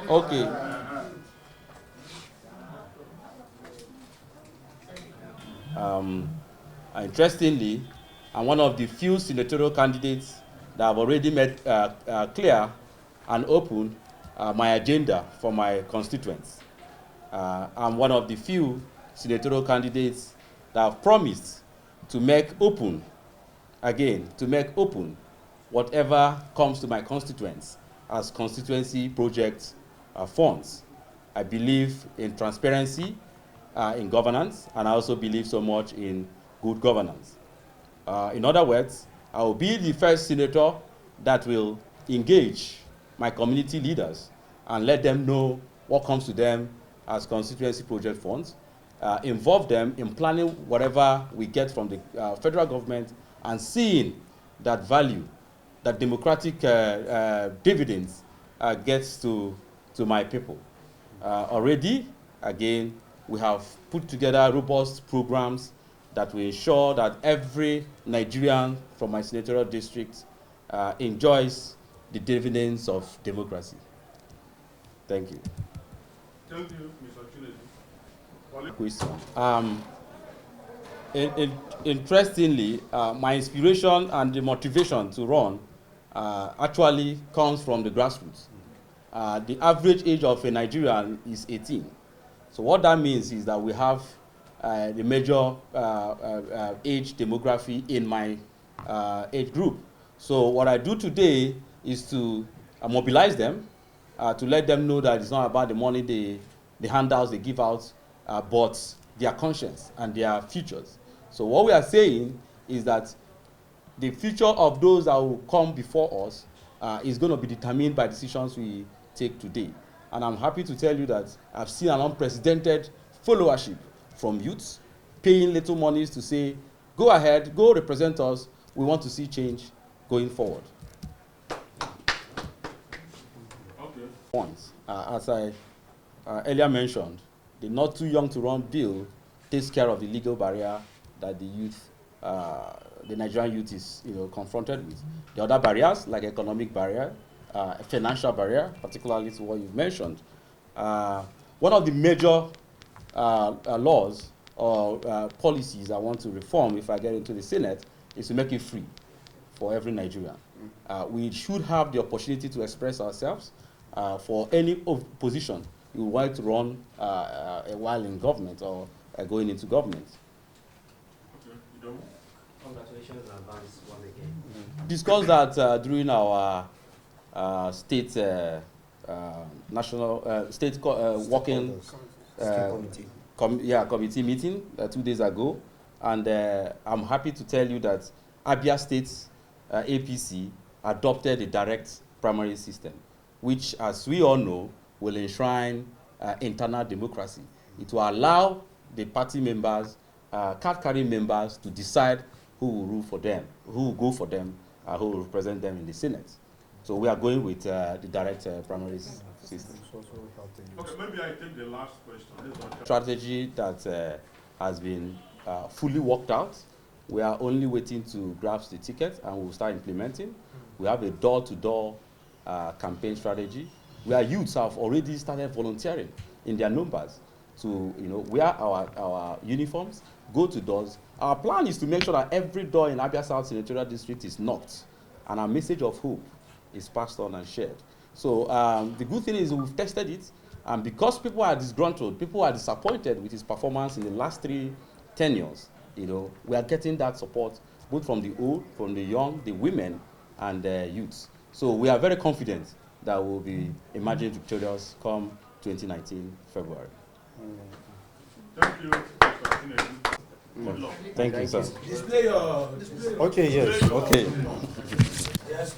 Okay. Interestingly, I'm one of the few senatorial candidates that have already made clear and open my agenda for my constituents. I'm one of the few senatorial candidates that have promised to make open, again, to make open whatever comes to my constituents as constituency project funds. I believe in transparency in governance, and I also believe so much in good governance. In other words, I will be the first senator that will engage my community leaders and let them know what comes to them as constituency project funds, involve them in planning whatever we get from the federal government and seeing that value, that democratic dividends gets to my people. Already, again, we have put together robust programs that will ensure that every Nigerian from my senatorial district enjoys the dividends of democracy. Thank you. Thank you, Mr. Chinedu. Interestingly, my inspiration and the motivation to run actually comes from the grassroots. The average age of a Nigerian is 18. So what that means is that we have the major age demography in my age group. So what I do today is to mobilize them, to let them know that it's not about the money, the handouts they give out, but their conscience and their futures. So what we are saying is that the future of those that will come before us is going to be determined by decisions we take today. And I'm happy to tell you that I've seen an unprecedented followership from youths paying little monies to say, go ahead, go represent us. We want to see change going forward. Okay. Points. As I earlier mentioned, the Not Too Young to Run bill takes care of the legal barrier that the youth, the Nigerian youth is confronted with. The other barriers, like economic barrier, financial barrier, particularly to what you've mentioned. One of the major laws or policies I want to reform if I get into the Senate is to make it free for every Nigerian. We should have the opportunity to express ourselves for any position you want to run a while in government or going into government. Okay, you don't? Congratulations on advance once again. Discuss that during our state national state working committee meeting 2 days ago, and I'm happy to tell you that Abia State APC adopted a direct primary system, which, as we all know, will enshrine internal democracy. It will allow the party members, card-carrying members, to decide who will rule for them, who will go for them, who will represent them in the Senate. So we are going with the direct primary system. Okay, maybe I take the last question. Strategy that has been fully worked out. We are only waiting to grasp the ticket and we'll start implementing. We have a door-to-door campaign strategy where youths have already started volunteering in their numbers to wear our uniforms, go to doors. Our plan is to make sure that every door in Abia South Senatorial District is knocked and our message of hope is passed on and shared. So the good thing is we've tested it, and because people are disgruntled, people are disappointed with his performance in the last 3 tenures, we are getting that support both from the old, from the young, the women, and the youths. So we are very confident that we'll be emerging victorious come 2019 February. Thank you, Mr. Chinedu. Good luck. Thank you, sir. Display your. Okay, yes, okay. Yes.